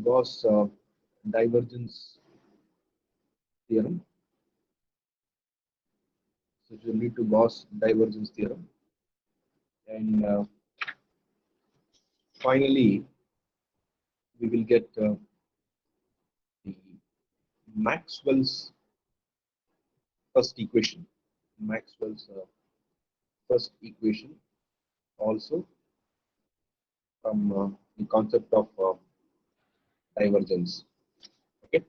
Gauss divergence theorem. So it will lead to Gauss divergence theorem, and finally we will get the Maxwell's first equation. Maxwell's first equation also from the concept of divergence. Okay.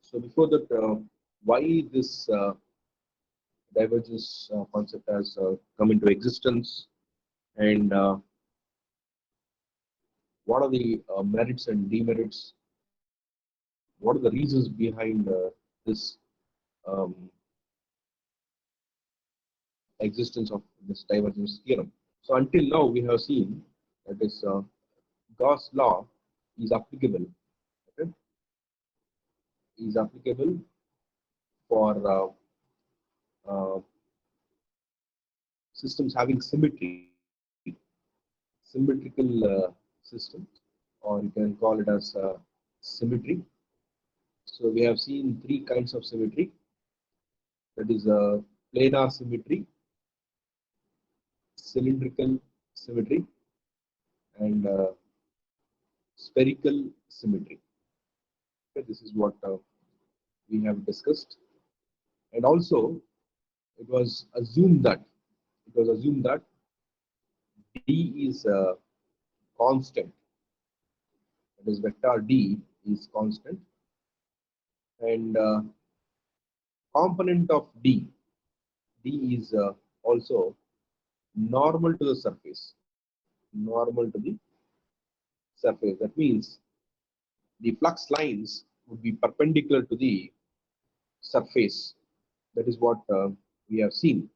So before that, why this divergence concept has come into existence, and what are the merits and demerits? What are the reasons behind this um, existence of this divergence theorem? So until now, we have seen that this Gauss law is applicable. Okay, is applicable for uh, systems having symmetry, symmetrical systems, or you can call it as symmetry. So we have seen three kinds of symmetry. That is planar symmetry, cylindrical symmetry, and spherical symmetry. Okay, this is what we have discussed, and also it was assumed that D is constant. That is, vector D is constant, and component of D is also normal to the surface. Normal to the surface. That means the flux lines would be perpendicular to the surface. That is what we have seen.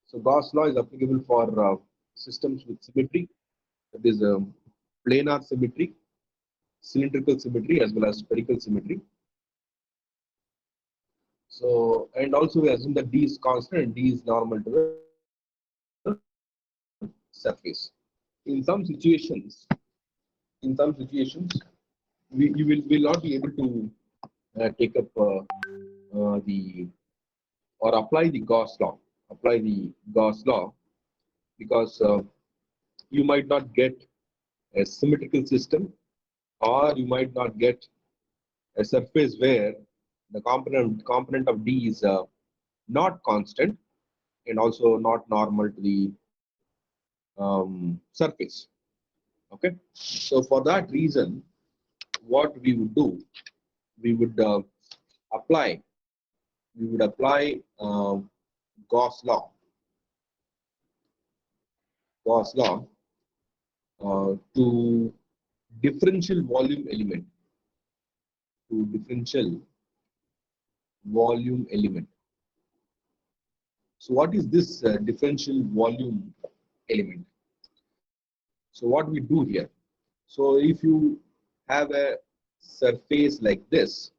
So Gauss law is applicable for systems with symmetry, that is planar symmetry, cylindrical symmetry, as well as spherical symmetry. So, and also we assume that D is constant and D is normal to the surface. In some situations, you will not be able to take up the or apply the Gauss law. Apply the Gauss law because you might not get a symmetrical system, or you might not get a surface where the component of D is not constant and also not normal to the surface. Okay, so for that reason, what we would do, we would apply Gauss law, Gauss law to differential volume element, to differential volume element. So what is this differential volume element? So what we do here, so if you have a surface like this,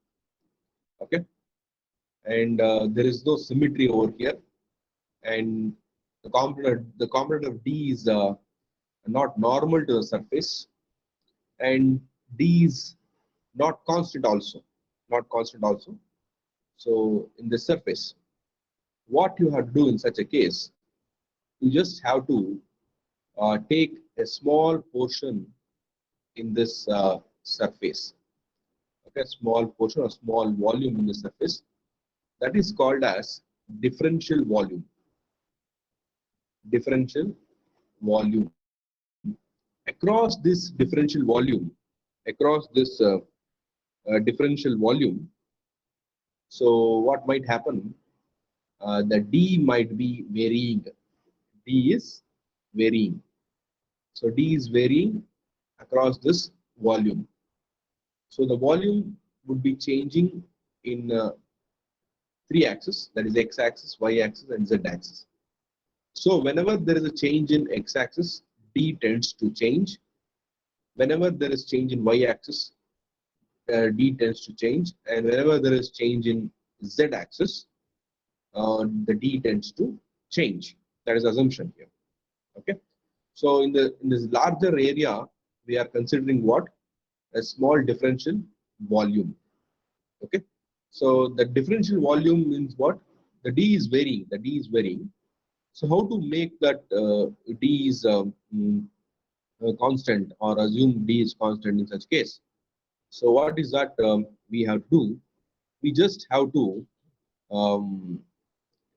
okay, and there is no symmetry over here, and the component of D is not normal to the surface, and D is not constant also, not constant also. So in the surface, what you have to do in such a case, you just have to take a small portion in this surface, okay, small portion or small volume in the surface, that is called as differential volume. Differential volume. Across this differential volume, across this differential volume, so what might happen? The D might be varying. D is varying. So D is varying across this volume. So the volume would be changing in three axes, that is x axis, y axis, and z axis. So whenever there is a change in x axis, D tends to change. Whenever there is change in y axis, D tends to change, and whenever there is change in z axis, the D tends to change. That is assumption here. Okay. So in this larger area, we are considering what? a small differential volume. Okay, so the differential volume means what? The D is varying. The D is varying. So how to make that D is constant, or assume D is constant in such case? So what is that we have to do? We just have to um,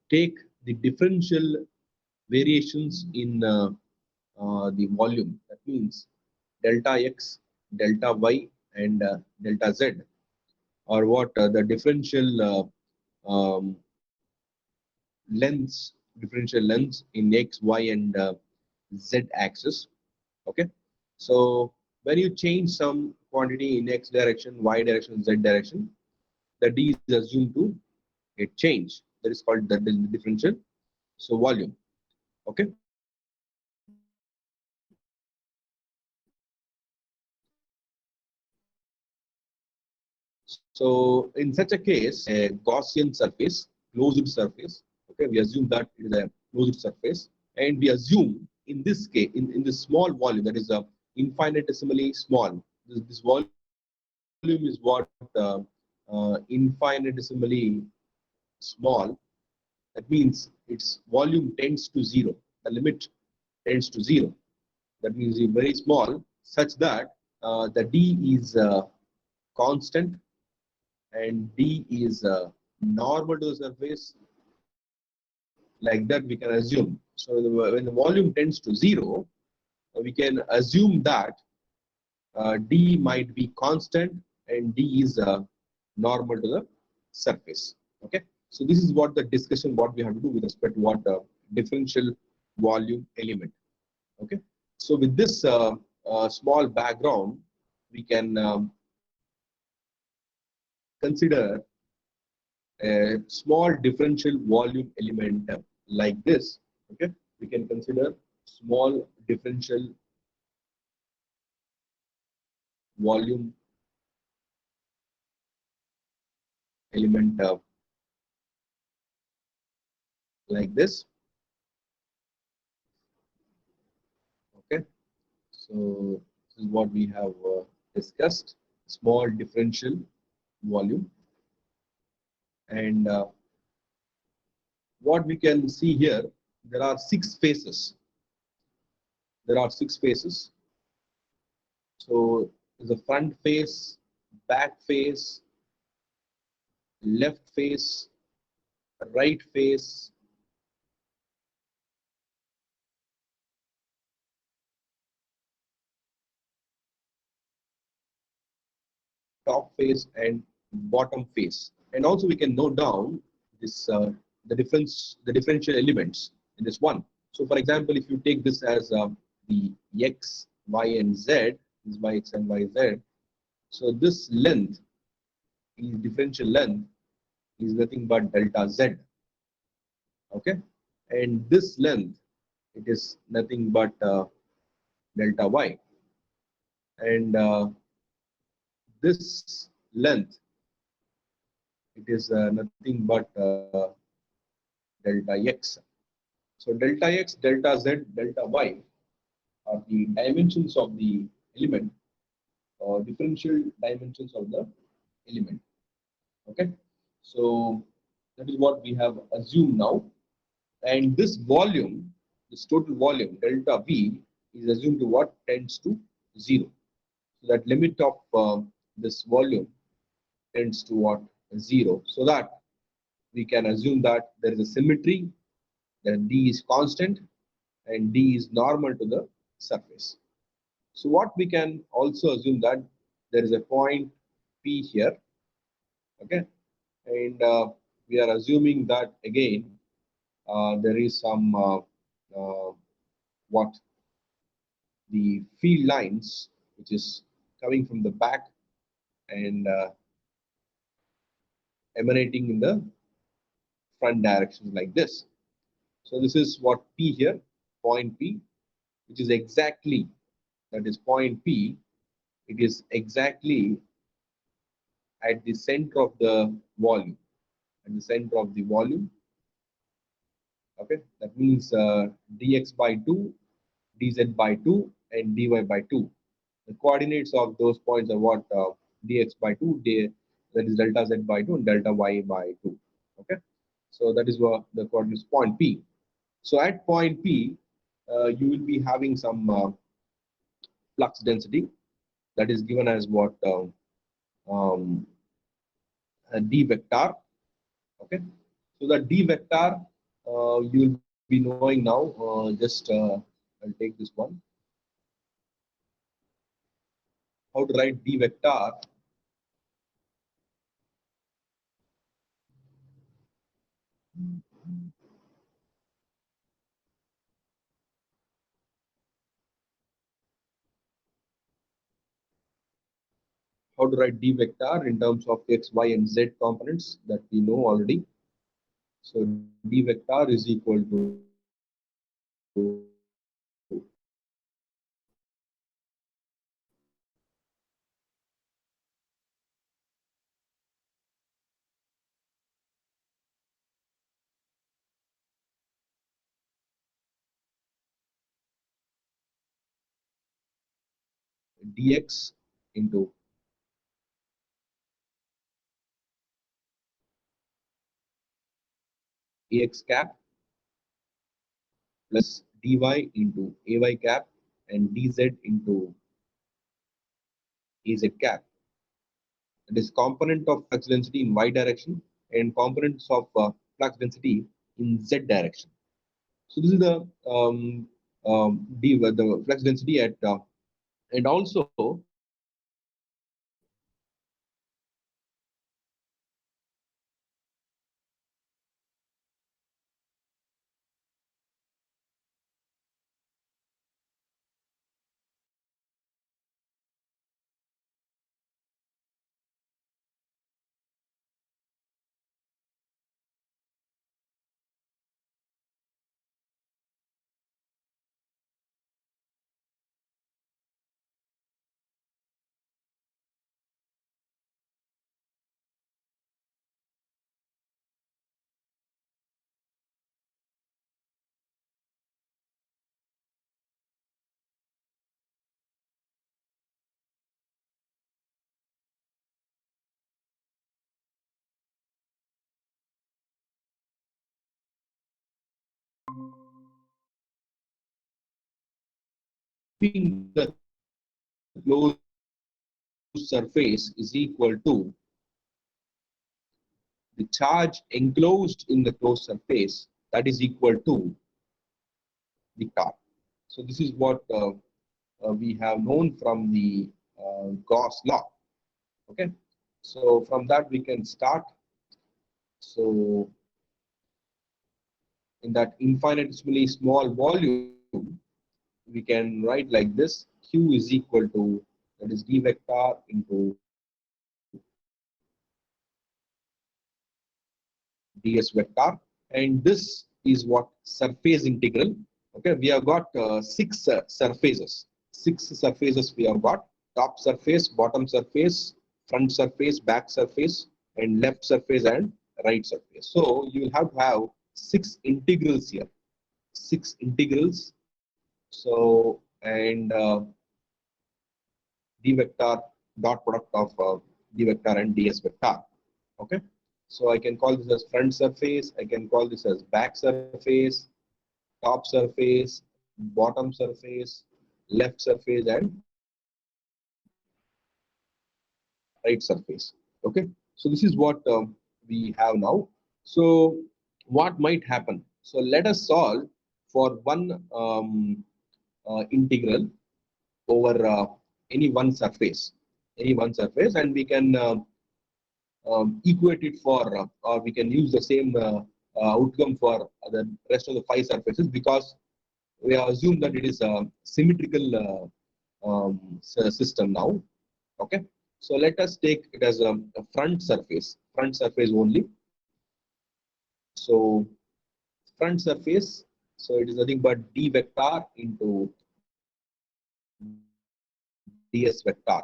take the differential variations in the volume. That means delta x, delta y, and delta z, or what the lengths, differential lengths in x, y, and z axis. Okay, so when you change some quantity in x direction, y direction, z direction, the d is assumed to get change. That is called the differential so volume. Okay, so in such a case, a Gaussian surface, closed surface. Okay, we assume that it is a closed surface, and we assume in this case, in this small volume, that is a infinitesimally small. This volume is what infinitesimally small. That means its volume tends to zero. The limit tends to zero. That means it's very small, such that the d is constant, and d is normal to the surface. Like that, we can assume. So when the volume tends to zero, we can assume that d might be constant and d is normal to the surface. Okay, so this is what the discussion what we have to do with respect to what differential volume element. Okay, so with this small background, we can consider a small differential volume element like this. Okay, we can consider small differential volume element like this. Okay, so this is what we have discussed: small differential volume. And what we can see here, there are six phases. There are six phases. So the front face, back face, left face, right face, top face, and bottom face. And also we can note down this the differential elements in this one. So for example, if you take this as the x, y, and z, this y, x, and y, z. So this length, is differential length, is nothing but delta z. Okay, and this length, it is nothing but delta y, and this length, it is nothing but delta x. So delta x, delta z, delta y are the dimensions of the element, or differential dimensions of the element. Okay, so that is what we have assumed now. And this volume, this total volume delta v, is assumed to what? Tends to zero. So that limit of this volume tends to what? Zero. So that we can assume that there is a symmetry, that d is constant and d is normal to the surface. So what we can also assume that there is a point P here. Okay, and we are assuming that again there is some uh, what the field lines which is coming from the back and emanating in the front directions like this. So this is what P here, point P, which is exactly, that is point P, it is exactly at the center of the volume, at the center of the volume. Okay, that means dx by 2, dz by 2, and dy by 2. The coordinates of those points are what dx by 2, that is delta z by 2 and delta y by 2. Okay, so that is what the coordinates point P. So at point P, you will be having some flux density that is given as what um, d vector. Okay, so the d vector you will be knowing now. I'll take this one. How to write d vector? How to write d vector in terms of x, y, and z components that we know already. So d vector is equal to dx into ax cap plus dy into ay cap and dz into az cap. It is component of flux density in y direction and components of flux density in z direction. So this is the the flux density at and also keeping the closed surface is equal to the charge enclosed in the closed surface, that is equal to the torque. So this is what we have known from the Gauss law. Okay, so from that we can start. So in that infinitesimally small volume, we can write like this: Q is equal to, that is d vector into ds vector, and this is what surface integral. Okay, we have got six surfaces. Six surfaces we have got: top surface, bottom surface, front surface, back surface, and left surface and right surface. So you will have to have six integrals here. Six integrals. So and d vector dot product of d vector and ds vector. Okay, so I can call this as front surface, I can call this as back surface, top surface, bottom surface, left surface, and right surface. Okay, so this is what we have now. So what might happen? So let us solve for one integral over any one surface, and we can equate it for, or we can use the same outcome for the rest of the five surfaces, because we have assumed that it is a symmetrical system now. Okay, so let us take it as a front surface only. So front surface, so it is nothing but d vector into ds vector.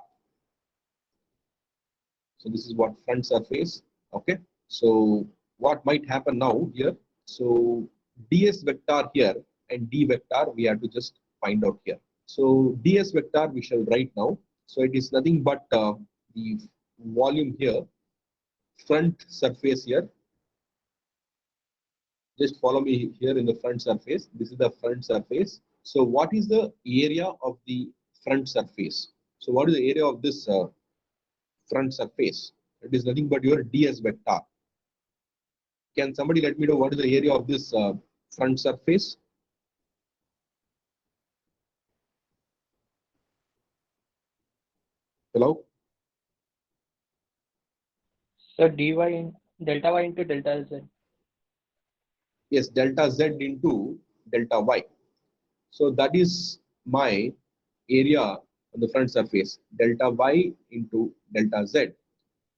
So this is what front surface. Okay, so what might happen now here? So ds vector here and d vector we have to just find out here. So ds vector we shall write now. So it is nothing but the volume here, front surface here. Just follow me here in the front surface. This is the front surface. So what is the area of the front surface? So what is the area of this front surface? It is nothing but your ds vector. Can somebody let me know what is the area of this front surface? Hello? So delta y into delta z. Yes, delta z into delta y. So that is my area on the front surface, delta y into delta z.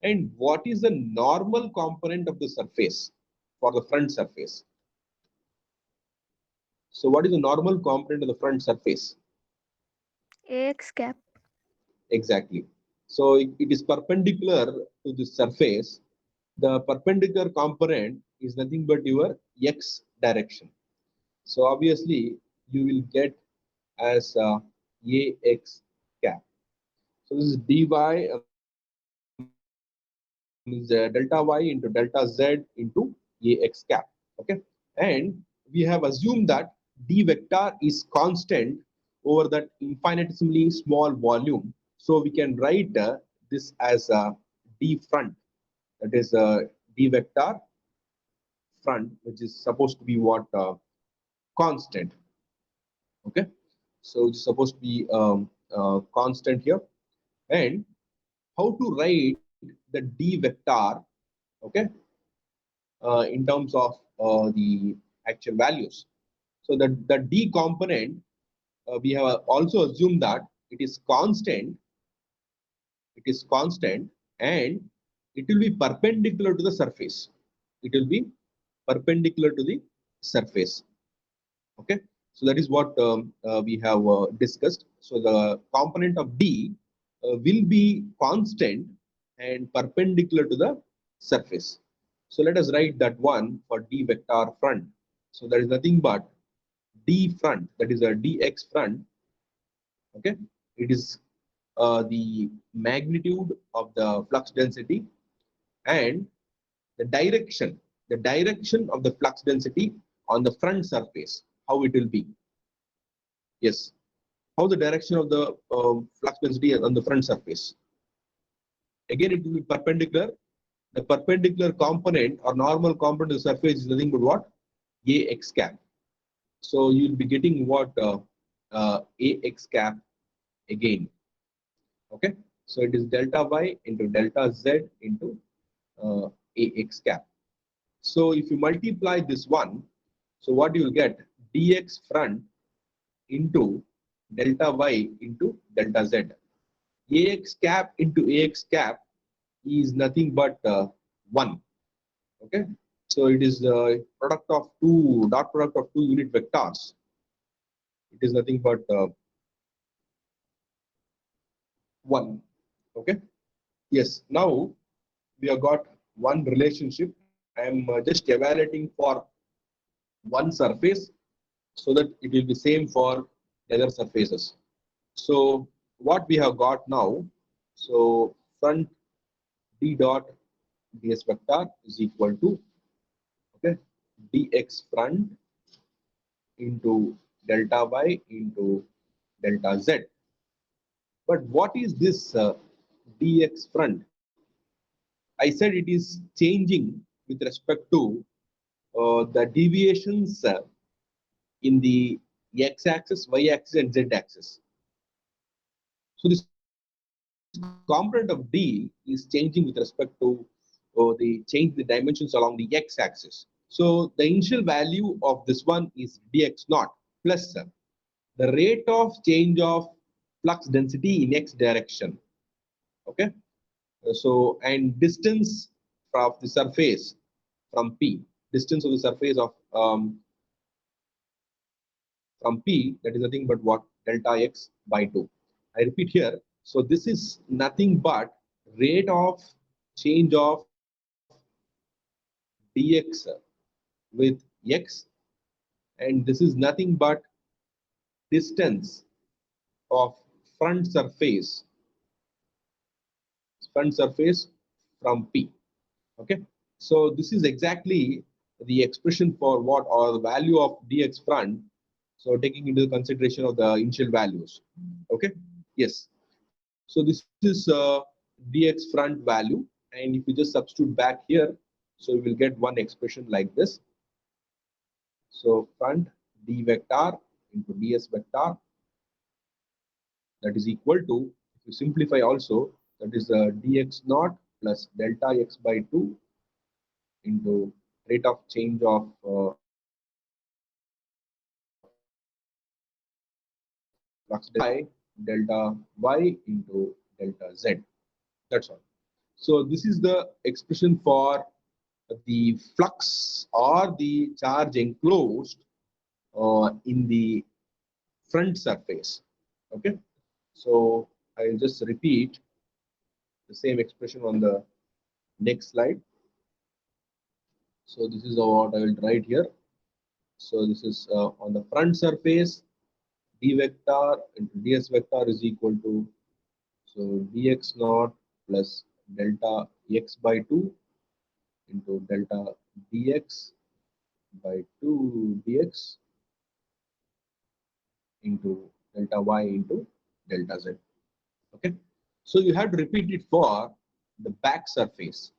And what is the normal component of the surface for the front surface? So what is the normal component of the front surface? Ax cap. Exactly. So it is perpendicular to the surface. The perpendicular component is nothing but your x direction. So obviously you will get as ax cap. So this is dy means delta y into delta z into ax cap. Okay, and we have assumed that d vector is constant over that infinitesimally small volume. So we can write this as d front, that is d vector front, which is supposed to be what constant. Okay, so it's supposed to be constant here. And how to write the d vector, okay, in terms of the actual values. So the d component, we have also assumed that it is constant, and it will be perpendicular to the surface. It will be perpendicular to the surface. Okay, so that is what we have discussed. So the component of d will be constant and perpendicular to the surface. So let us write that one for d vector front. So that is nothing but d front, that is a dx front. Okay, it is the magnitude of the flux density and the direction of the flux density on the front surface, how it will be. Yes, how the direction of the flux density on the front surface. Again, it will be perpendicular. The perpendicular component or normal component of the surface is nothing but what? Ax cap. So you will be getting what Ax cap again. Okay. So it is delta y into delta z into Ax cap. So if you multiply this one, so what you will get? Dx front into delta y into delta z. Ax cap into Ax cap is nothing but 1. Okay. So it is the product of two, dot product of two unit vectors. It is nothing but 1. Okay. Yes. Now we have got one relationship. I am just evaluating for one surface so that it will be same for the other surfaces. So what we have got now, so front d dot ds vector is equal to, okay, dx front into delta y into delta z. But what is this dx front? I said it is changing with respect to the deviations in the x-axis, y-axis, and z-axis. So this component of D is changing with respect to the change the dimensions along the x-axis. So the initial value of this one is dx naught plus the rate of change of flux density in x direction. Okay. So and distance of the surface from P, distance of the surface of from P, that is nothing but what? Delta x by 2. I repeat here. So this is nothing but rate of change of dx with x, and this is nothing but distance of front surface from P. Okay, so this is exactly the expression for what, or the value of dx front. So taking into consideration of the initial values. Okay, yes. So this is dx front value, and if you just substitute back here, so you will get one expression like this. So front d vector into ds vector, that is equal to, if you simplify also, that is dx naught plus delta x by 2 into rate of change of flux delta y into delta z. That's all. So this is the expression for the flux or the charge enclosed in the front surface. Okay, so I'll just repeat the same expression on the next slide. So this is what I will write here. So this is on the front surface, d vector into ds vector is equal to, so dx naught plus delta x by 2 into delta dx by 2 dx into delta y into delta z. Okay, so you have to repeat it for the back surface.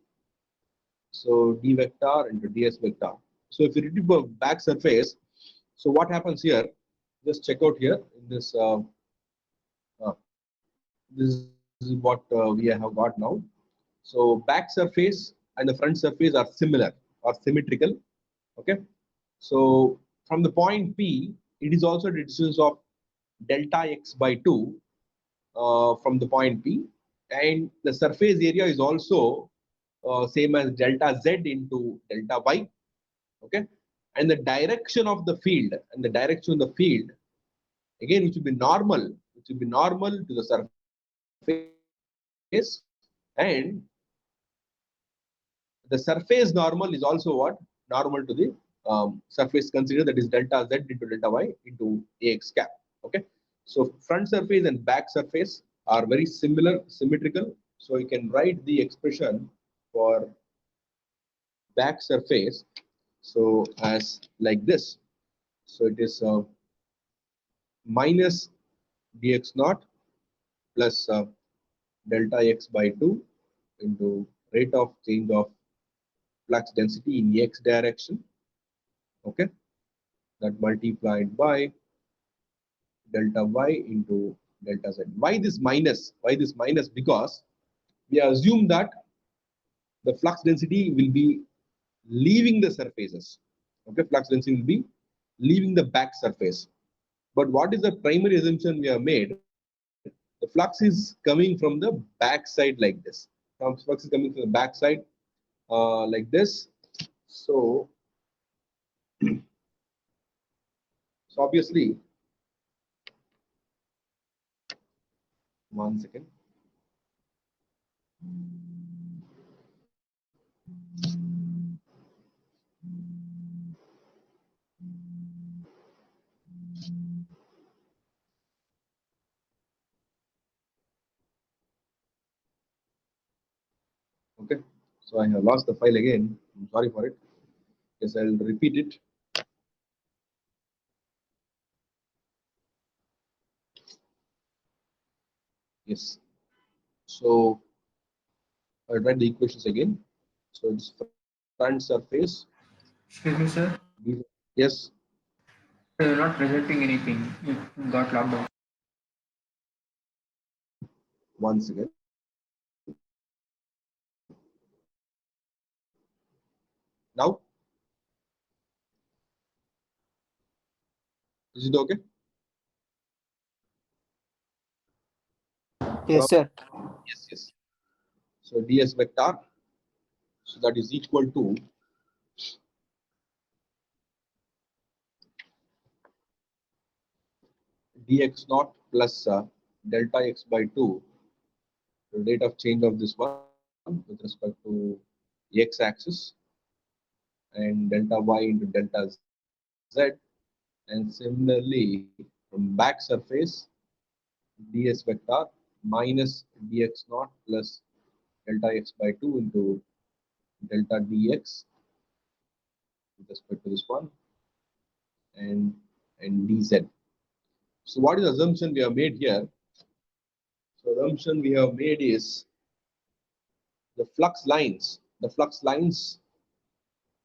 So d vector into ds vector. So if you repeat for back surface, so what happens here? Just check out here in this. This is what we have got now. So back surface and the front surface are similar or symmetrical. Okay. So from the point P, it is also the distance of delta x by 2 from the point P, and the surface area is also same as delta z into delta y. Okay, and the direction of the field, again, which will be normal to the surface, and the surface normal is also what, normal to the surface considered, that is delta z into delta y into ax cap. Okay, so front surface and back surface are very similar, symmetrical. So you can write the expression for back surface so as like this. So it is minus dx naught plus delta x by 2 into rate of change of flux density in x direction. Okay, that multiplied by delta y into delta z. Why this minus? Why this minus? Because we assume that the flux density will be leaving the surfaces. Okay, flux density will be leaving the back surface. But what is the primary assumption we have made? The flux is coming from the back side like this. Flux is coming from the back side like this. So, so obviously, one second. Okay, so I have lost the file again. I'm sorry for it. Yes, I'll repeat it. Yes. So I'll write the equations again. So it's front surface. Excuse me, sir. Yes. You're not presenting anything. It got locked down. Once again. Now, is it okay? Yes, sir. Yes, yes. So ds vector, so that is equal to dx naught plus delta x by 2, the rate of change of this one with respect to x axis, and delta y into delta z. And similarly, from back surface, ds vector minus dx naught plus delta x by 2 into delta dx with respect to this one and dz. So what is the assumption we have made here? So assumption we have made is the flux lines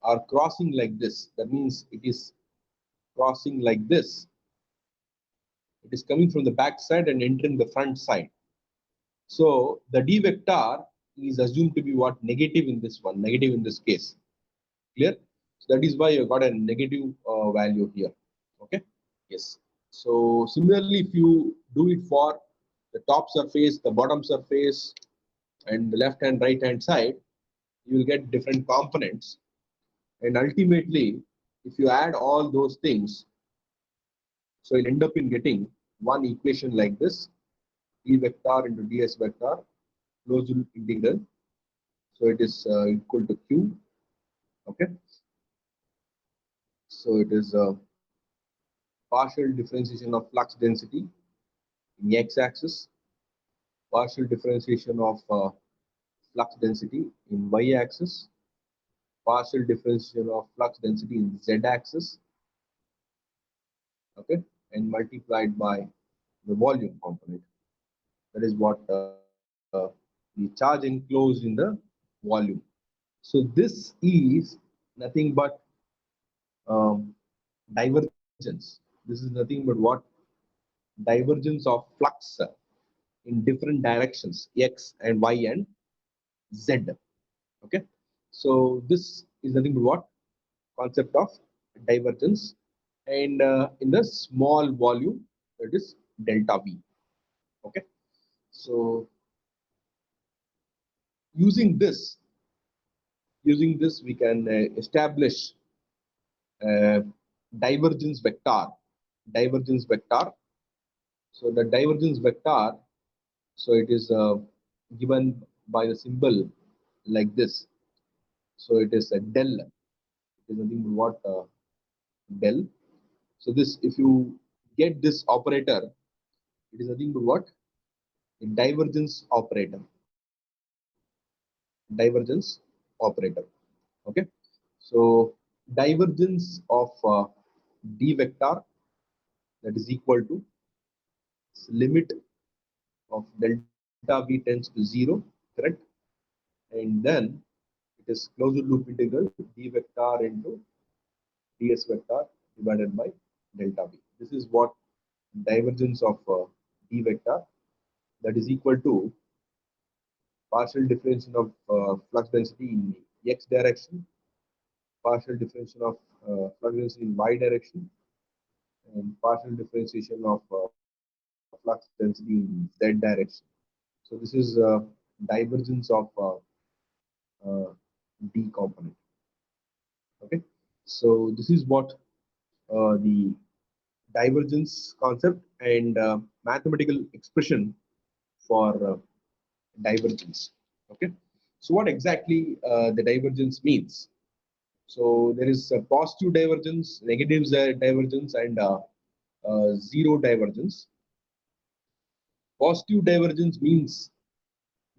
are crossing like this. That means it is crossing like this. It is coming from the back side and entering the front side. So the d vector is assumed to be what? Negative in this one, negative in this case. Clear? So that is why you got a negative value here. Okay. Yes. So similarly, if you do it for the top surface, the bottom surface, and the left and right hand side, you will get different components. And ultimately, if you add all those things, so you'll end up in getting one equation like this: d vector into ds vector closed loop integral. So it is equal to q. Okay. So it is partial differentiation of flux density in x-axis, partial differentiation of flux density in y-axis, partial differentiation of flux density in z-axis, okay, and multiplied by the volume component. That is what the charge enclosed in the volume. So this is nothing but divergence. This is nothing but what? Divergence of flux in different directions, x and y and z. Okay, so this is nothing but what? Concept of divergence, and in the small volume, that is delta v. Okay, so using this we can establish uh, divergence vector. Divergence vector. So the divergence vector, so it is given by the symbol like this. So it is a del. It is nothing but what? Del. So this, if you get this operator, it is nothing but what? A divergence operator. Divergence operator. Okay. So divergence of d vector, that is equal to limit of delta v tends to 0, correct? And then it is closed loop integral d vector into ds vector divided by delta v. This is what divergence of d vector, that is equal to partial differentiation of flux density in x direction, partial differentiation of flux density in y direction, and partial differentiation of flux density in z direction. So this is divergence of uh, d component. Okay, so this is what the divergence concept and mathematical expression for divergence. Okay, so what exactly the divergence means? So there is a positive divergence, negative divergence, and zero divergence. Positive divergence means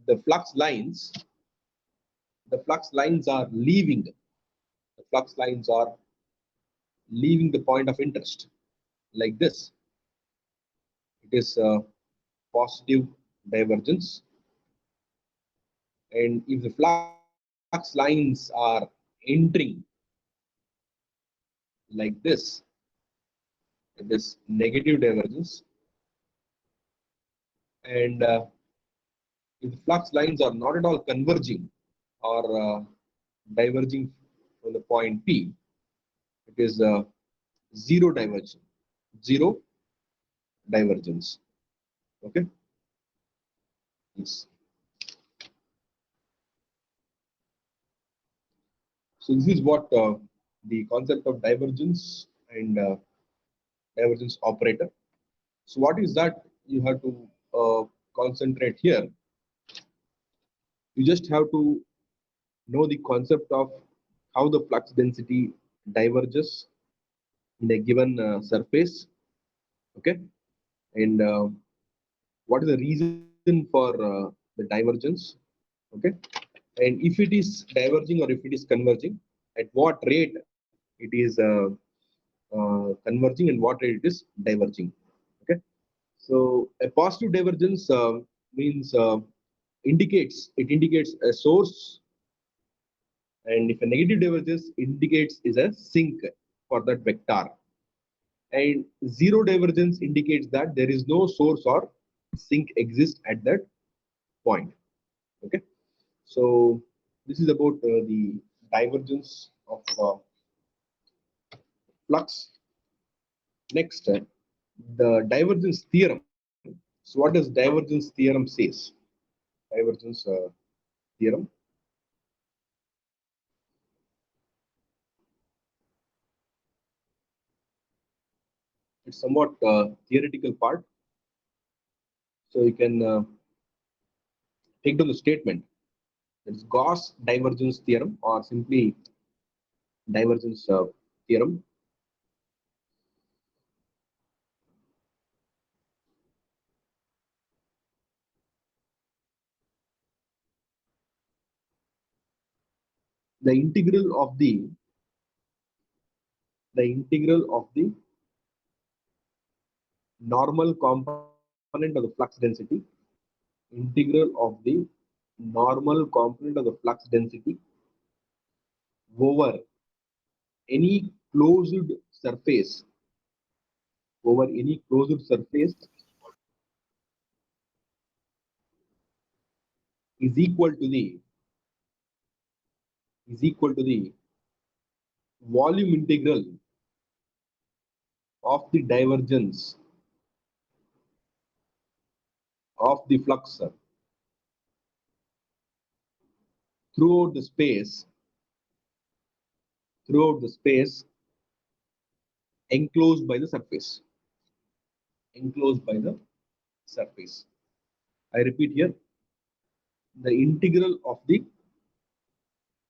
the flux lines, are leaving. The flux lines are leaving the point of interest like this. It is positive divergence. And if the flux lines are entering like this, it is negative divergence. And if the flux lines are not at all converging or diverging from the point P, it is zero divergence. Zero divergence. Okay. Yes. So this is what the concept of divergence and divergence operator. So what is that? You have to concentrate here. You just have to know the concept of how the flux density diverges in a given surface. Okay, and what is the reason for the divergence, okay, and if it is diverging or if it is converging, at what rate it is converging and what rate it is diverging. Okay, so a positive divergence means indicates a source, and if a negative divergence indicates is a sink for that vector, and zero divergence indicates that there is no source or sink exists at that point. Okay, so this is about the divergence of flux. Next, the divergence theorem. So what does divergence theorem says? Divergence theorem. It's somewhat theoretical part. So you can take down the statement. It's Gauss divergence theorem or simply divergence theorem. The integral of the normal component of the flux density, integral of the normal component of the flux density over any closed surface, over any closed surface is equal to the is equal to the volume integral of the divergence of the flux throughout the space throughout the space enclosed by the surface, enclosed by the surface. I repeat here, the integral of the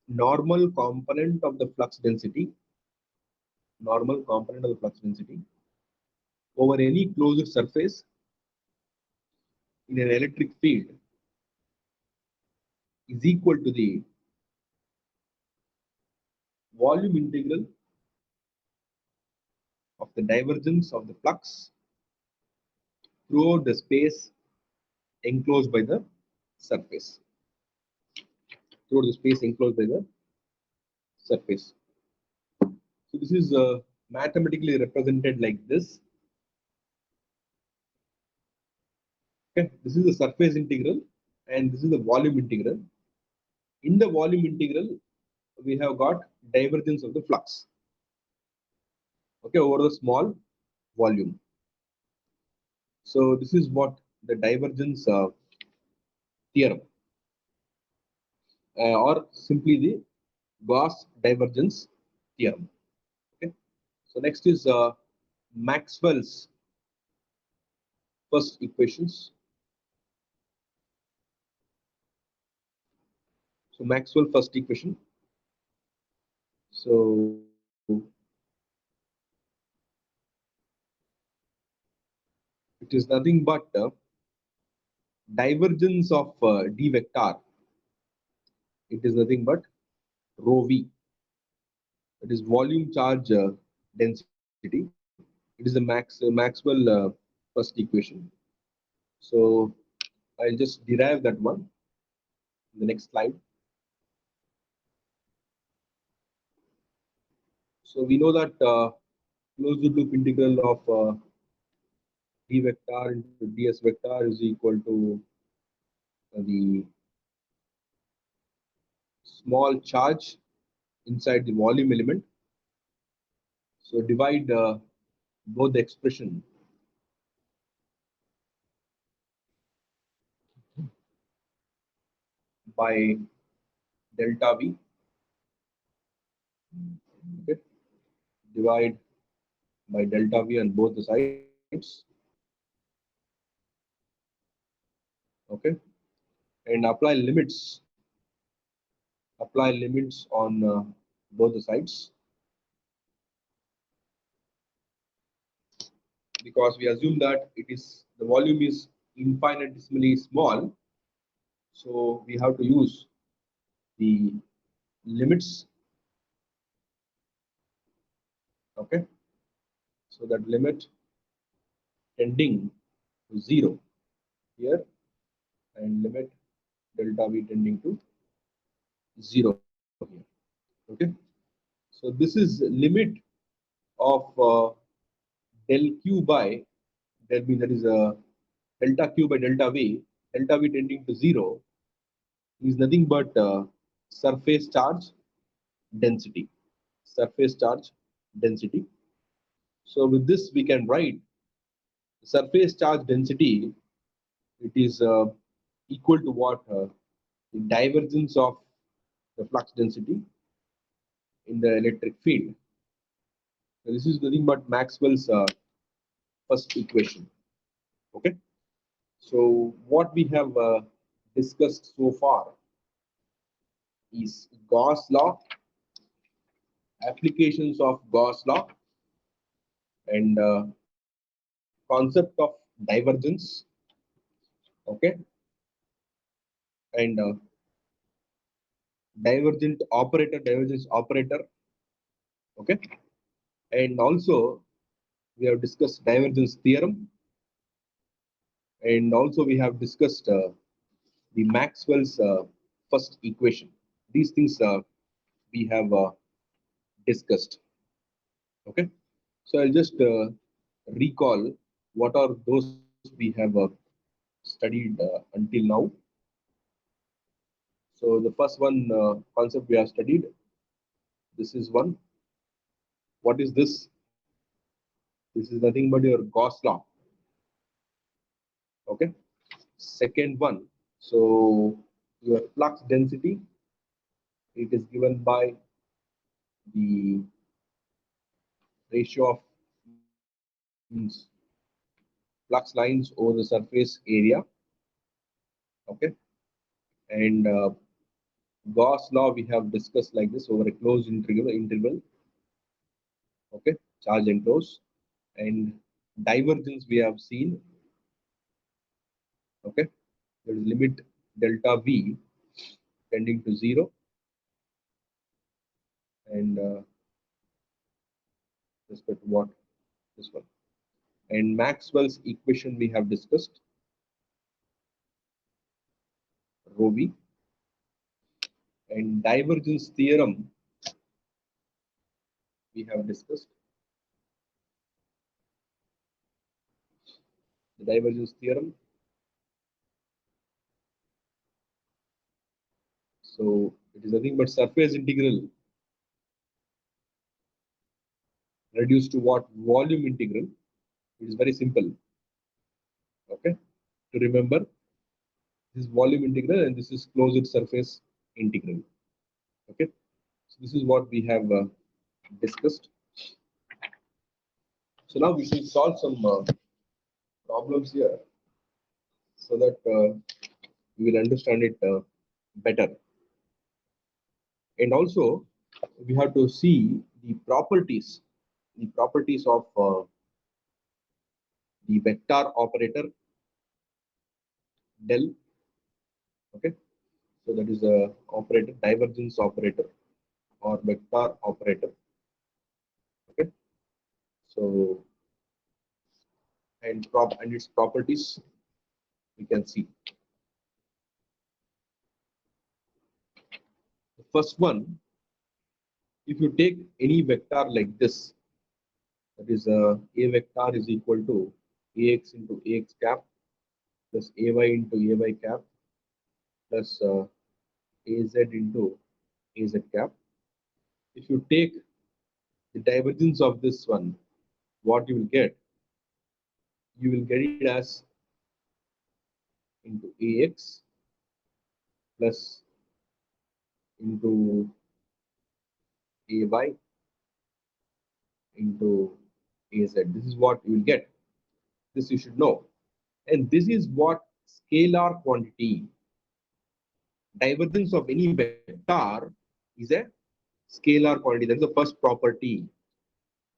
normal component of the flux density, normal component of the flux density over any closed surface in an electric field is equal to the volume integral of the divergence of the flux throughout the space enclosed by the surface, throughout the space enclosed by the surface. So this is mathematically represented like this. Okay, this is the surface integral and this is the volume integral. In the volume integral, we have got divergence of the flux, okay, over the small volume. So this is what the divergence theorem, or simply the Gauss divergence theorem. Okay. So next is Maxwell's first equations. So Maxwell first equation. So it is nothing but divergence of d vector. It is nothing but rho v. It is volume charge density. It is the Maxwell first equation. So I'll just derive that one in the next slide. So we know that closed loop integral of d vector into ds vector is equal to the small charge inside the volume element. So divide both the expression by delta v. Okay, divide by delta v on both the sides. Okay, and apply limits on both the sides, because we assume that it is the volume is infinitesimally small, so we have to use the limits. Okay, so that limit tending to 0 here, and limit delta v tending to 0 here. Okay, so this is limit of del q by del v, that is delta q by delta v tending to 0 is nothing but surface charge density. Surface charge density. So with this we can write surface charge density. It is equal to what? The divergence of the flux density in the electric field. So this is nothing but Maxwell's first equation. Okay. So what we have discussed so far is Gauss law, applications of Gauss law, and concept of divergence. Okay, and divergence operator. Okay, and also we have discussed divergence theorem, and also we have discussed the Maxwell's first equation. These things we have discussed. Okay, so I'll just recall what are those we have studied until now. So the first one concept we have studied. This is one. What is this? This is nothing but your Gauss law. Okay. Second one. So your flux density, it is given by the ratio of flux lines over the surface area. Okay. And Gauss law we have discussed like this over a closed interval. Okay. Charge enclosed. And divergence we have seen. Okay. There is limit delta v tending to 0, and respect to what? This one. And Maxwell's equation we have discussed, rho v, and divergence theorem we have discussed. The divergence theorem. So it is nothing but surface integral reduced to what? Volume integral. It is very simple. Okay, to remember, this is volume integral and this is closed surface integral. Okay, so this is what we have discussed. So now we should solve some problems here so that we will understand it better. And also we have to see the properties of the vector operator del. Okay, so that is a operator, divergence operator or vector operator. Okay, so and its properties we can see. The first one, if you take any vector like this, that is a vector is equal to ax into ax cap plus ay into ay cap plus az into az cap. If you take the divergence of this one, what you will get? You will get it as into ax plus into ay into az. This is what you will get. This you should know. And this is what scalar quantity. Divergence of any vector is a scalar quantity. That is the first property.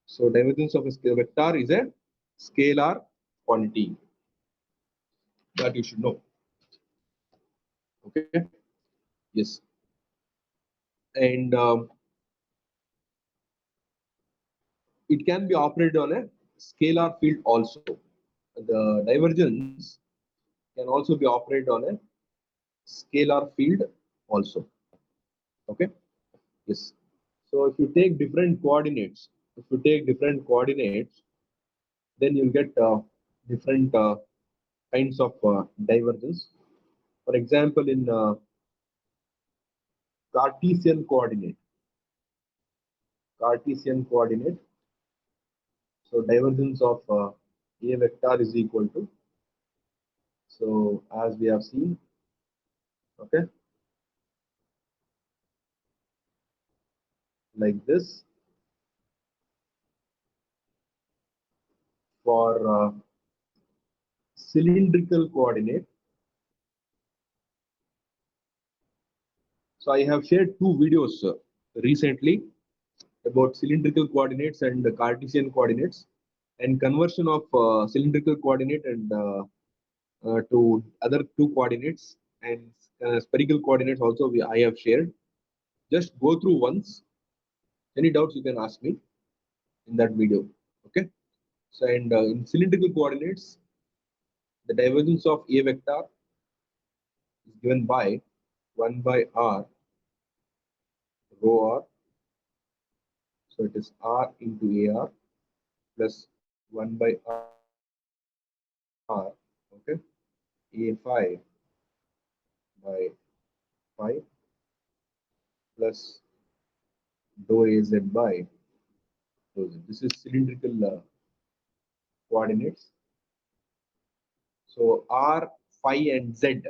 So divergence of a vector is a scalar quantity. that you should know. Okay. Yes. And it can be operated on a scalar field also. The divergence can also be operated on a scalar field also. Okay. Yes. So if you take different coordinates, then you'll get different kinds of divergence. For example, in Cartesian coordinate, Cartesian coordinate. So divergence of a vector is equal to. So as we have seen, okay, like this for cylindrical coordinate. So I have shared two videos recently about cylindrical coordinates and the Cartesian coordinates and conversion of cylindrical coordinate and to other two coordinates and spherical coordinates also I have shared. Just go through once. Any doubts you can ask me in that video. Okay. So and in cylindrical coordinates, the divergence of a vector is given by 1 by r rho r. So it is r into ar plus 1 by r. Okay. A5 by 5 plus dou az by dou z. This is cylindrical coordinates. So r, phi, and z.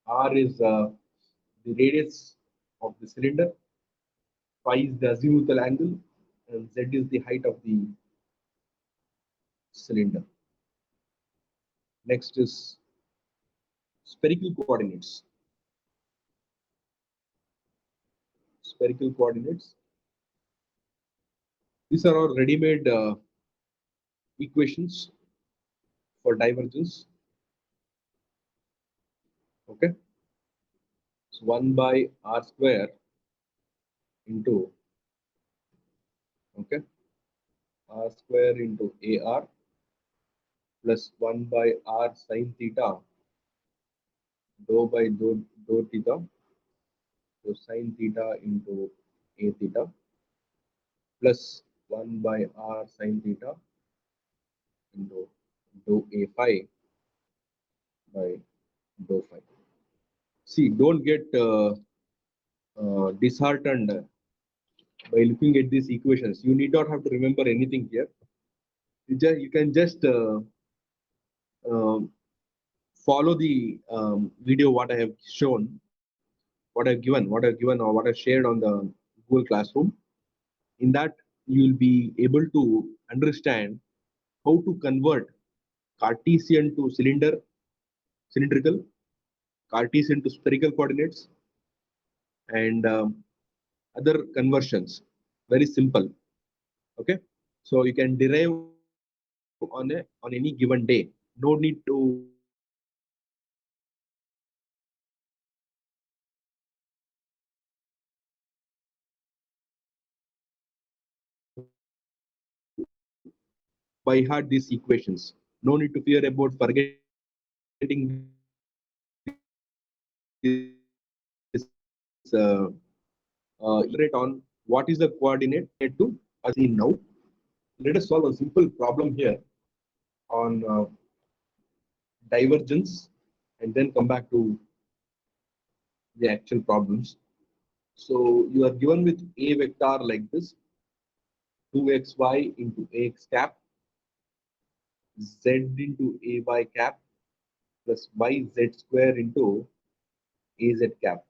R is the radius of the cylinder. Phi is the azimuthal angle, and z is the height of the cylinder. Next is spherical coordinates. Spherical coordinates. These are all ready-made equations for divergence. Okay, so 1 by r square into okay r square into ar plus 1 by r sine theta dou by dou theta, so sine theta into a theta plus 1 by r sine theta into dou a phi by dou phi. See, don't get disheartened by looking at these equations. You need not have to remember anything here. You can just um, follow the video what I have shown, or what I've shared on the Google Classroom. In that, you will be able to understand how to convert Cartesian to cylindrical, Cartesian to spherical coordinates, and other conversions. Very simple. Okay, so you can derive on any given day. No need to by heart these equations. No need to fear about forgetting this. Iterate on what is the coordinate to as in now. Let us solve a simple problem here on divergence and then come back to the actual problems. So you are given with a vector like this 2xy into ax cap z into ay cap plus yz square into az cap.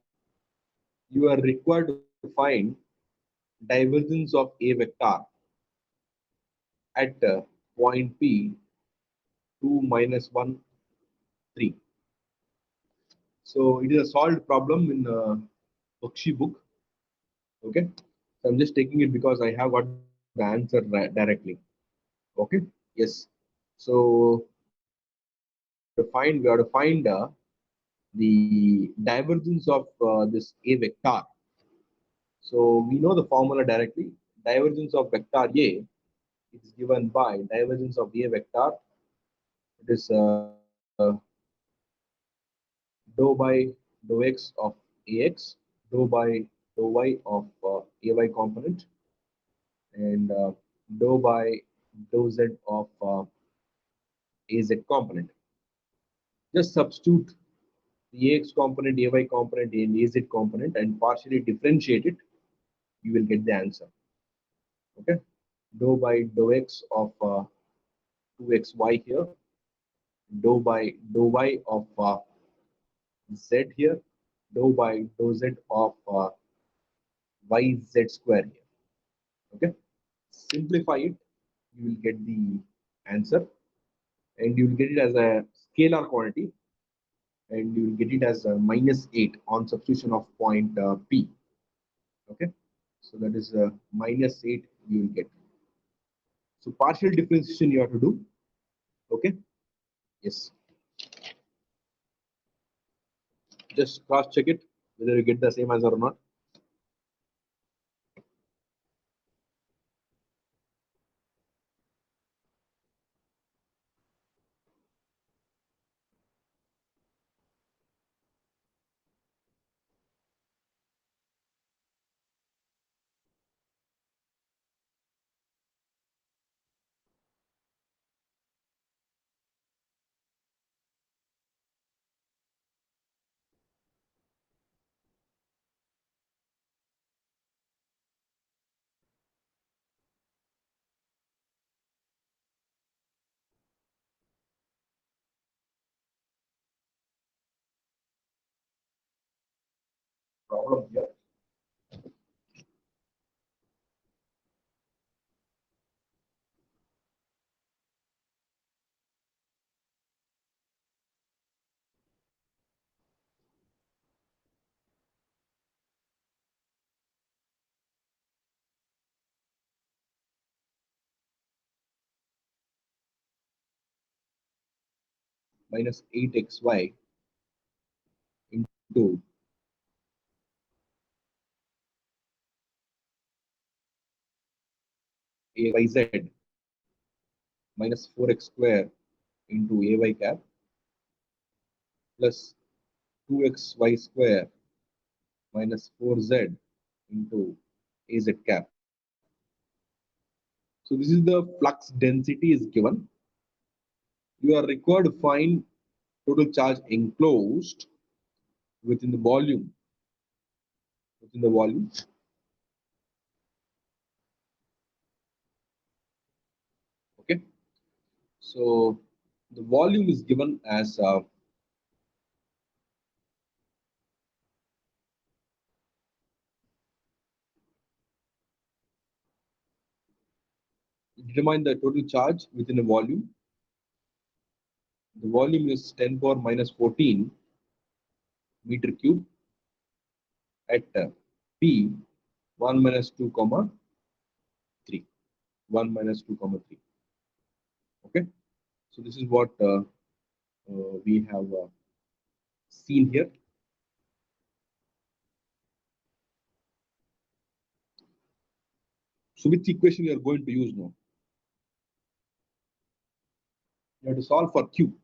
You are required to find divergence of a vector at point P 2 minus 1 3. So it is a solved problem in Bakshi book. Okay, so I'm just taking it because I have got the answer directly. Okay, yes. So we have to find the divergence of this A vector. So we know the formula directly. Divergence of vector A is given by divergence of A vector. It is dou by dou x of Ax, dou by dou y of Ay component, and dou by dou z of Az component. Just substitute the Ax component, Ay component, and Az component and partially differentiate it, you will get the answer. Okay, dou by dou x of 2xy here, dou by dou y of z here, dou by dou z of yz square here. Okay, simplify it, you will get the answer, and you will get it as a scalar quantity, and you will get it as a -8 on substitution of point P. Okay, so that is -8 you will get. So partial differentiation you have to do. Okay, yes, just cross check it whether you get the same answer or not. Problem here. -8xy into ayz -4x square into ay cap plus 2xy square minus 4z into az cap. So this is the flux density is given. You are required to find total charge enclosed within the volume. Within the volume. Okay. So the volume is given as determine the total charge within a volume. The volume is 10 power minus 14 meter cube at P 1 minus 2 comma 3. 1 minus 2 comma 3. Okay. So this is what we have seen here. So which equation you are going to use now? You have to solve for Q.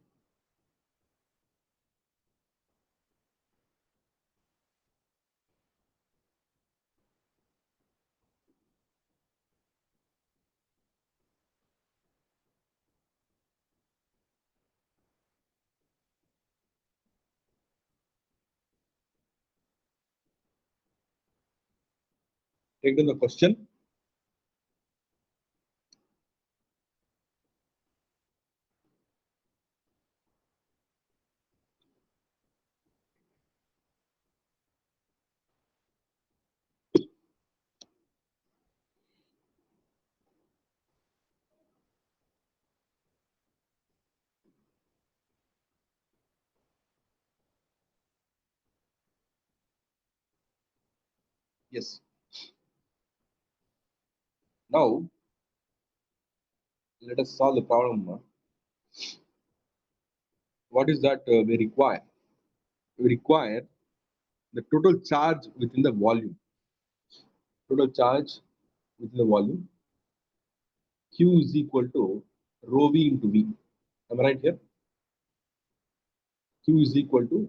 Take down the question. Yes. Now let us solve the problem. what is that we require? We require the total charge within the volume. Total charge within the volume. Q is equal to rho v into V. Am I right here? Q is equal to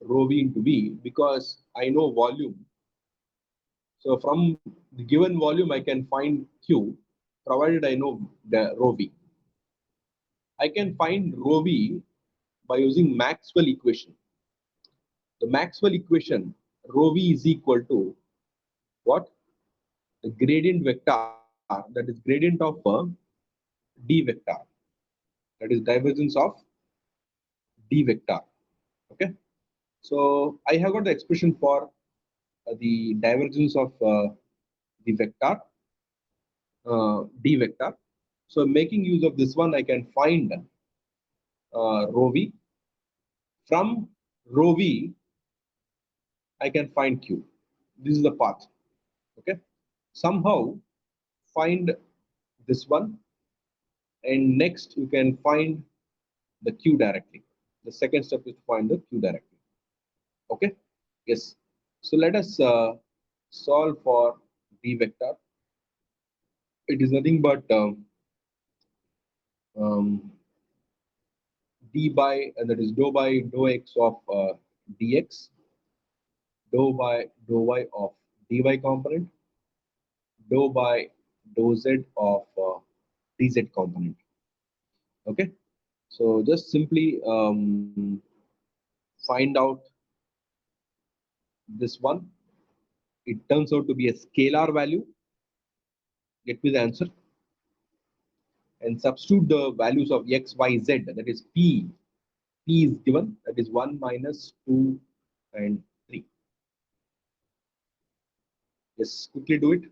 rho v into V because I know volume. So from the given volume, I can find Q provided I know the rho v. I can find rho v by using Maxwell equation. The Maxwell equation, rho v is equal to what? The gradient vector, that is gradient of d vector, that is divergence of d vector. Okay, so I have got the expression for the divergence of the vector d vector. So making use of this one, I can find rho v. From rho v, I can find q. This is the path. Okay, somehow find this one, and next you can find the q directly. The second step is to find the q directly. Okay, yes. So let us solve for d vector. It is nothing but um, d by, and that is dou by dou x of dx, dou by dou y of dy component, dou by dou z of dz component. Okay, so just simply find out this one. It turns out to be a scalar value. Get me the answer and substitute the values of x, y, z. That is p. P is given. That is 1 minus 2 and 3. Yes, quickly do it.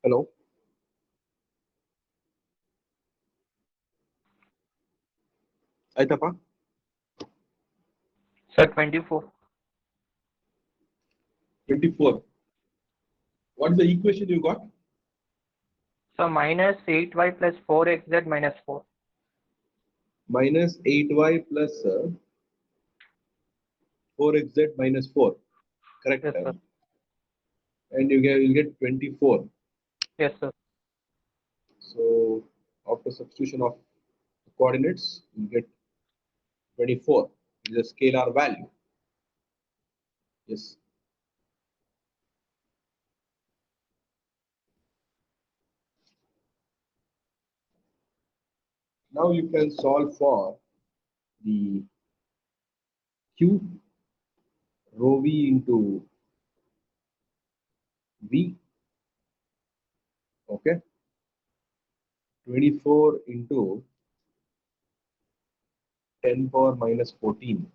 Hello. Aitapa. Sir, 24. 24. What is the equation you got? So minus 8y plus 4xz minus 4. Minus 8y plus 4xz minus 4. Correct. Yes, sir. And you get 24. Yes, sir. So after substitution of coordinates, you get 24. It is a scalar value. Yes. Now you can solve for the Q rho v into V. Okay. 24 into 10 power minus 14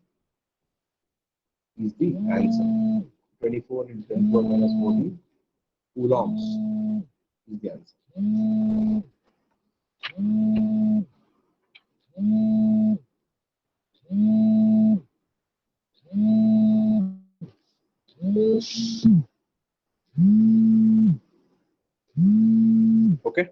is the answer. 24 into 10 power minus 14 coulombs is the answer. Okay.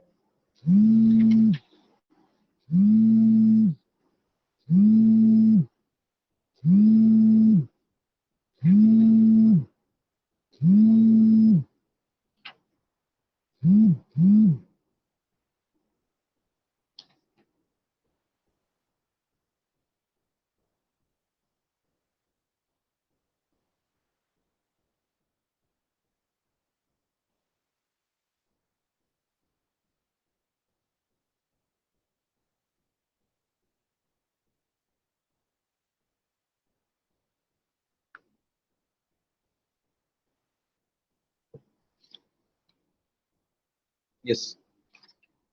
Yes.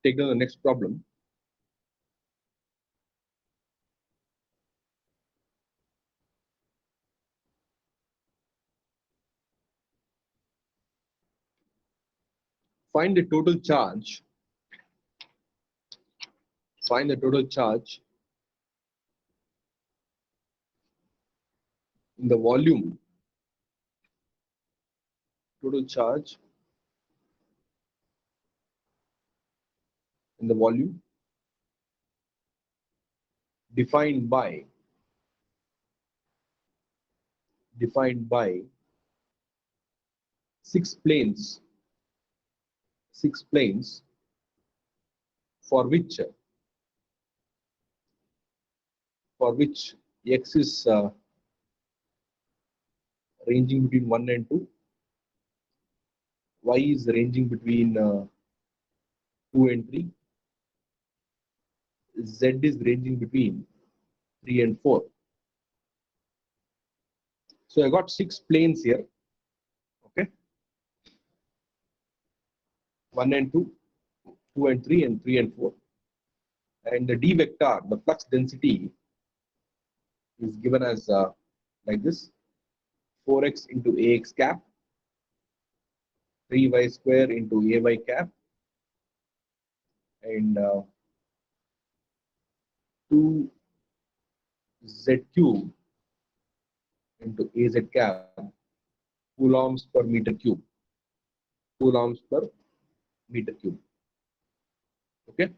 Take down the next problem. Find the total charge. Find the total charge in the volume. Total charge in the volume defined by six planes for which x is ranging between 1 and 2, y is ranging between 2 and 3, z is ranging between 3 and 4. So I got 6 planes here. Okay, 1 and 2, 2 and 3, and 3 and 4. And the d vector, the flux density, is given as like this: 4x into ax cap, 3y square into ay cap, and 2z cube into az cap, coulombs per meter cube. Coulombs per meter cube. Okay.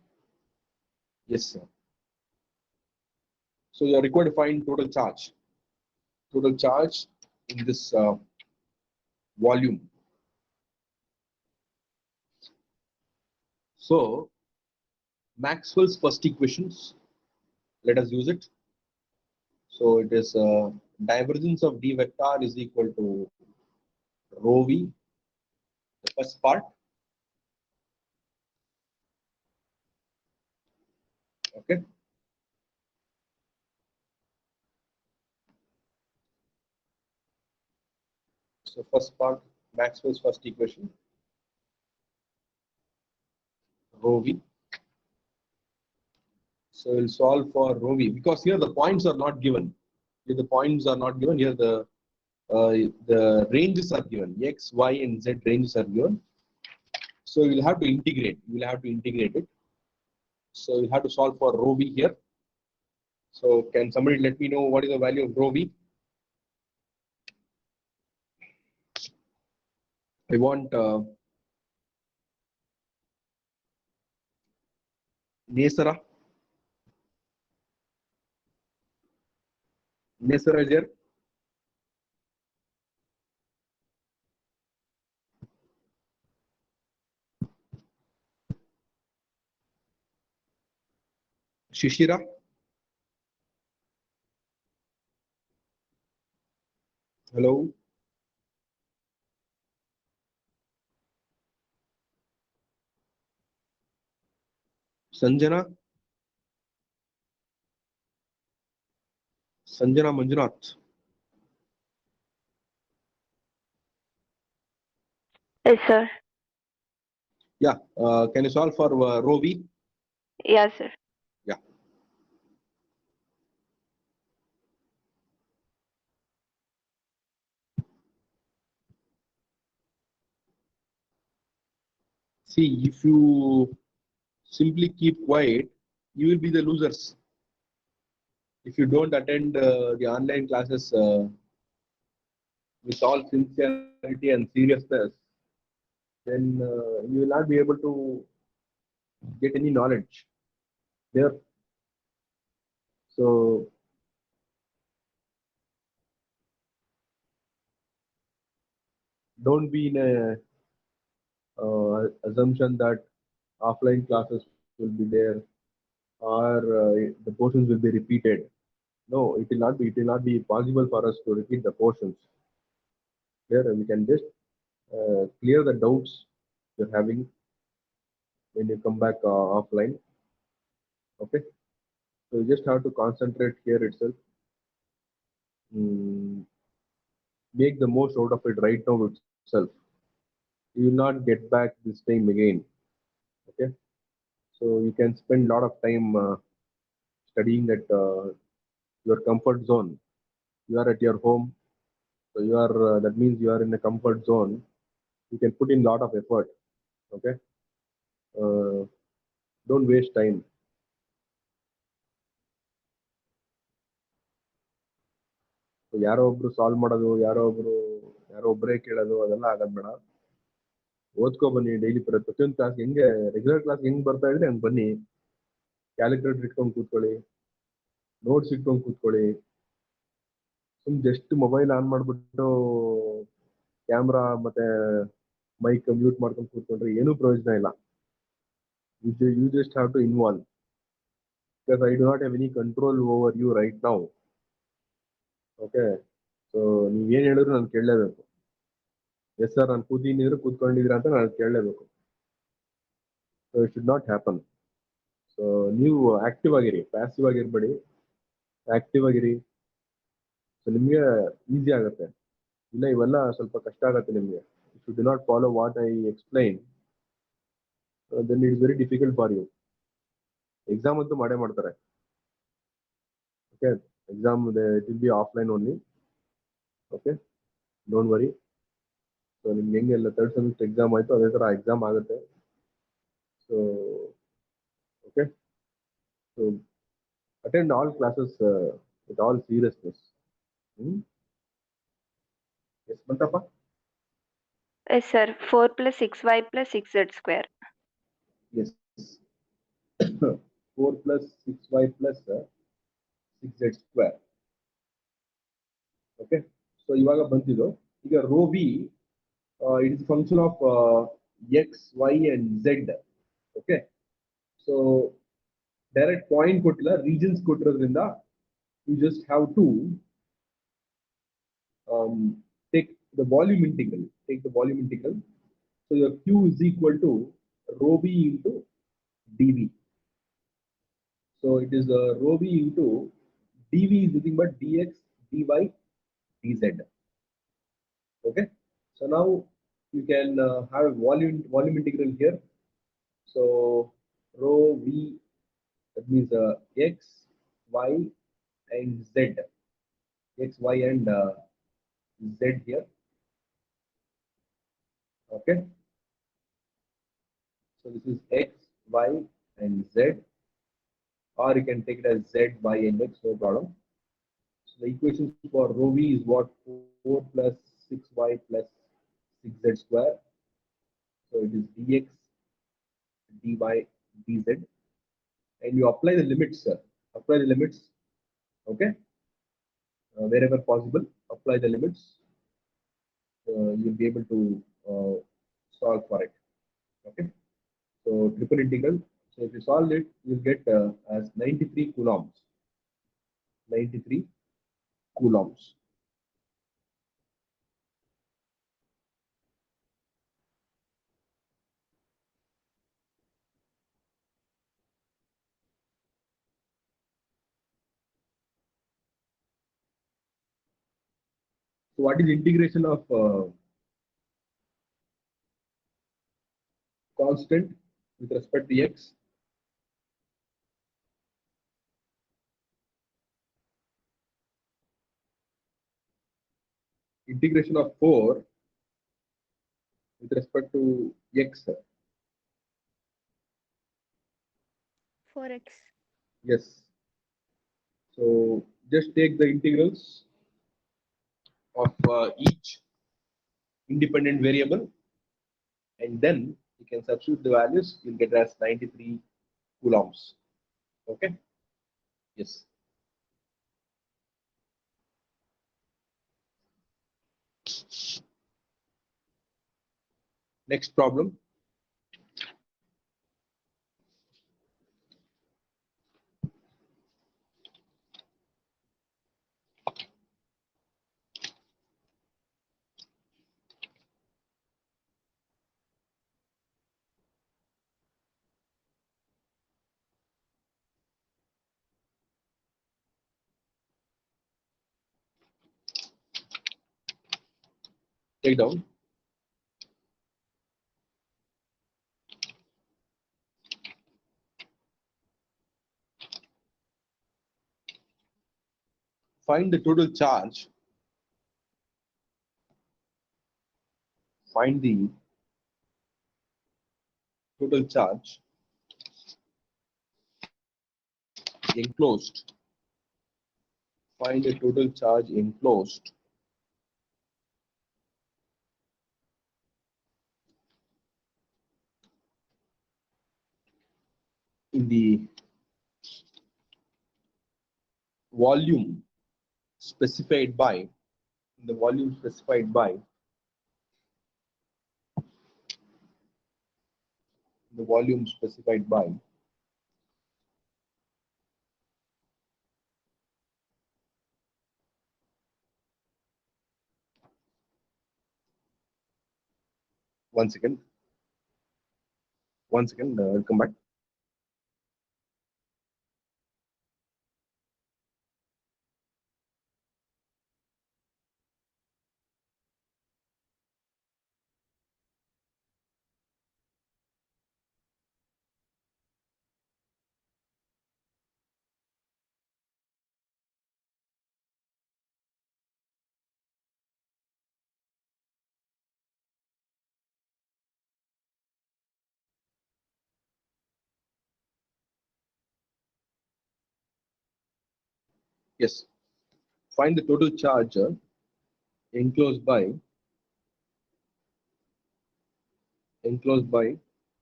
Yes, sir. So you are required to find total charge. Total charge in this volume. So Maxwell's first equations, let us use it. So it is divergence of d vector is equal to rho v, the first part. Okay. So first part, Maxwell's first equation, rho v. So we'll solve for rho v, because here the points are not given. Here the points are not given. Here the ranges are given. X, y, and z ranges are given. So you'll have to integrate. You will have to integrate it. So you have to solve for rho v here. So can somebody let me know what is the value of rho v? I want Nesara. Nesara is here. Shishira. Hello. Sanjana. Sanjana Manjunath. Yes, sir. Yeah. Can you solve for rho v? Yes, sir. Yeah. See, if you simply keep quiet, you will be the losers. if you don't attend the online classes with all sincerity and seriousness, then you will not be able to get any knowledge there. So don't be in a assumption that offline classes will be there or the portions will be repeated. No, it will not be. It will not be possible for us to repeat the portions. Here we can just clear the doubts you're having when you come back offline. Okay, so you just have to concentrate here itself. Mm, make the most out of it right now itself. You will not get back this time again. Okay, so you can spend a lot of time studying at your comfort zone. You are at your home, so you are that means you are in a comfort zone. You can put in a lot of effort. Okay, uh, don't waste time. ಯಾರೋ ಒಬ್ರು solve ಮಾಡೋದು, ಯಾರೋ ಒಬ್ಬರೇ ಕೇಳೋದು ಅದೆಲ್ಲ ಆಗೋದು ಬೇಡ. ಓದ್ಕೊ ಬನ್ನಿ ಡೈಲಿ ಪ್ರತಿಯೊಂದು ಕ್ಲಾಸ್ ಹೆಂಗೆ ರೆಗ್ಯುಲರ್ ಕ್ಲಾಸ್ ಹೆಂಗ್ ಬರ್ತಾ ಇದ್ರೆ ಹಂಗೆ ಬನ್ನಿ. ಕ್ಯಾಲ್ಕುಲೇಟರ್ ಇಟ್ಕೊಂಡು ಕೂತ್ಕೊಳ್ಳಿ, ನೋಟ್ಸ್ ಇಟ್ಕೊಂಡು ಕೂತ್ಕೊಳ್ಳಿ. ಜಸ್ಟ್ ಮೊಬೈಲ್ ಆನ್ ಮಾಡ್ಬಿಟ್ಟು ಕ್ಯಾಮ್ರಾ ಮತ್ತೆ ಮೈಕ್ ಮ್ಯೂಟ್ ಮಾಡ್ಕೊಂಡು ಕೂತ್ಕೊಂಡ್ರೆ ಏನೂ ಪ್ರಯೋಜನ ಇಲ್ಲ. You just have to involve because I do not have any control over you right now. Okay, so ನೀವೇನು ಹೇಳಿದ್ರು ನಾನು ಕೇಳಲೇಬೇಕು. ಎಸ್ ಸರ್ ನಾನು ಕೂತಿದ್ದೀರಾ ಕೂತ್ಕೊಂಡಿದ್ದೀರಾ ಅಂತ ನಾನು ಕೇಳಲೇಬೇಕು. So it should not happen. So ನೀವು ಆಕ್ಟಿವ್ ಆಗಿರಿ, ಪ್ಯಾಸಿವ್ ಆಗಿರ್ಬೇಡಿ, ಆಕ್ಟಿವ್ ಆಗಿರಿ. ಸೊ ನಿಮಗೆ ಈಸಿ ಆಗುತ್ತೆ. ಇಲ್ಲ ಇವೆಲ್ಲ ಸ್ವಲ್ಪ ಕಷ್ಟ ಆಗುತ್ತೆ ನಿಮಗೆ. If you do not follow what I explain then it is very difficult for you. Exam ಅಂತೂ ಮಾಡೇ ಮಾಡ್ತಾರೆ. Okay, exam it will be offline only. Okay, don't worry. So ನಿಮ್ಗೆ ಹೆಂಗೆಲ್ಲ ಥರ್ಡ್ ಸೆಮಿಸ್ಟರ್ ಎಕ್ಸಾಮ್ ಆಯಿತು ಅದೇ ಥರ ಎಕ್ಸಾಮ್ ಆಗುತ್ತೆ. So okay, so attend all classes with all seriousness. Yes, Mantapa? Yes, sir. 4 plus 6y plus 6z square. Yes. 4 plus 6y plus 6z square. Okay. So ಇವಾಗ ಬಂದಿದ್ದು ಈಗ row V it is a function of x, y and z. Okay. So direct point ಕೊಟ್ಟಿಲ್ಲ, regions ಕೊಟ್ಟಿರೋದ್ರಿಂದ you just have to take the volume integral. So your q is equal to rho v into dv. So it is rho v into dv is nothing but dx, dy, dz. Okay. So now you can have a volume integral here. So rho v, that means x, y, and z. X, y, and z here. Okay. So this is x, y, and z, or you can take it as z, y, and x, no problem. So the equations for rho v is what? 4 plus 6y plus 6z square. So it is dx, dy, dz, and you apply the limits, sir. Apply the limits. Okay. Wherever possible, apply the limits. You'll be able to solve for it. Okay. So triple integral. So if you solve it, you'll get as 93 coulombs. 93 coulombs. So what is integration of constant with respect to x? Integration of 4 with respect to x. 4x. Yes. So just take the integrals of each independent variable, and then you can substitute the values. You'll get as 93 coulombs. Okay. Yes. Next problem. Take down. Find the total charge. Find the total charge enclosed. Find the total charge enclosed in volume specified by the volume specified by the volume specified by one second. One second. I'll come back. Yes. Find the total charge enclosed by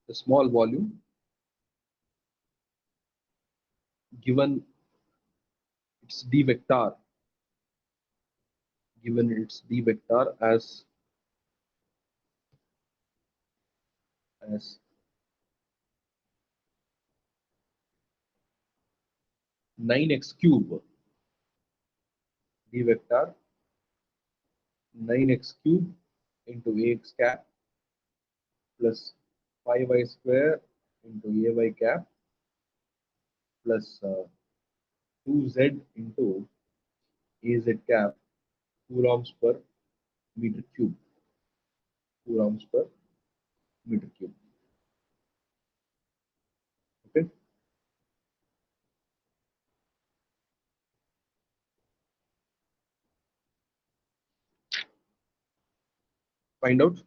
the small volume given its d vector as 9x cube, d vector 9x cube into ax cap plus 5y square into ay cap plus 2z into az cap coulombs per meter cube. Coulombs per meter cube. Okay. Find out.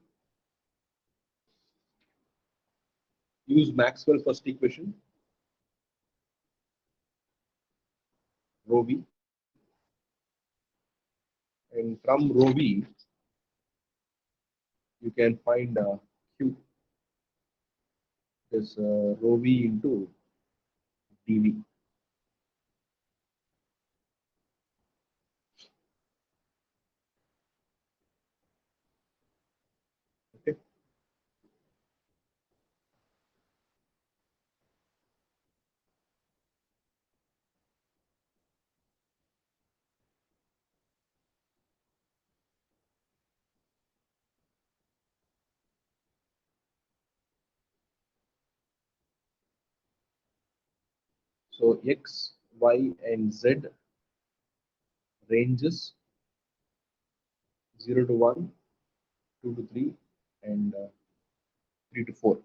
Use Maxwell first equation, rho v, and from rho v you can find q is rho v into dv. Okay. So x, y, and z ranges 0 to 1, 2 to 3, and 3 to 4.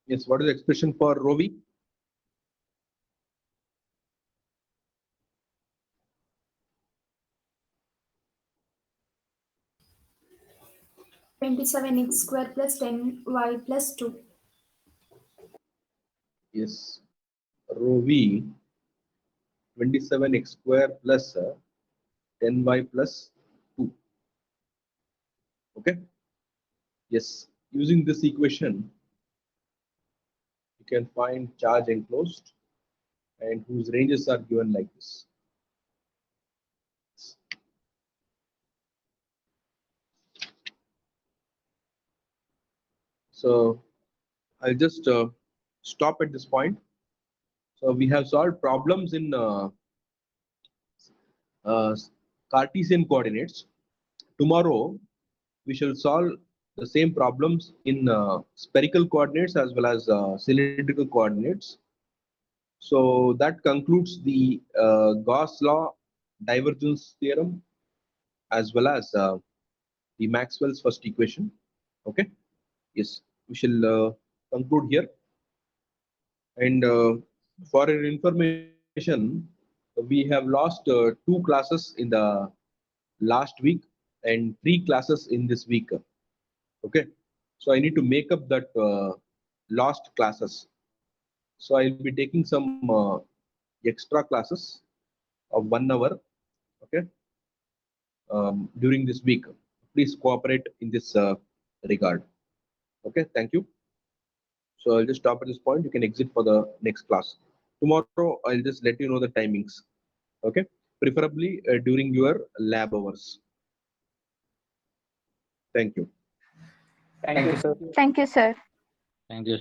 Yes, what is the expression for rho v? $27x square plus 10y plus 2. Yes, rho v 27x square plus 10y plus 2. Okay. Yes, using this equation, you can find charge enclosed and whose ranges are given like this. So I'll just stop at this point. So we have solved problems in uh, Cartesian coordinates. Tomorrow we shall solve the same problems in spherical coordinates as well as cylindrical coordinates. So that concludes the Gauss law divergence theorem as well as the Maxwell's first equation. Okay. Yes, we shall conclude here. And for your information, we have lost 2 classes in the last week and 3 classes in this week. Okay, so I need to make up that lost classes. So I'll be taking some extra classes of 1 hour. Okay, during this week. Please cooperate in this regard. Okay, thank you. So I'll just stop at this point. You can exit for the next class. Tomorrow, I'll just let you know the timings. Okay, preferably during your lab hours. Thank you. Thank you, sir. Thank you, sir. Thank you.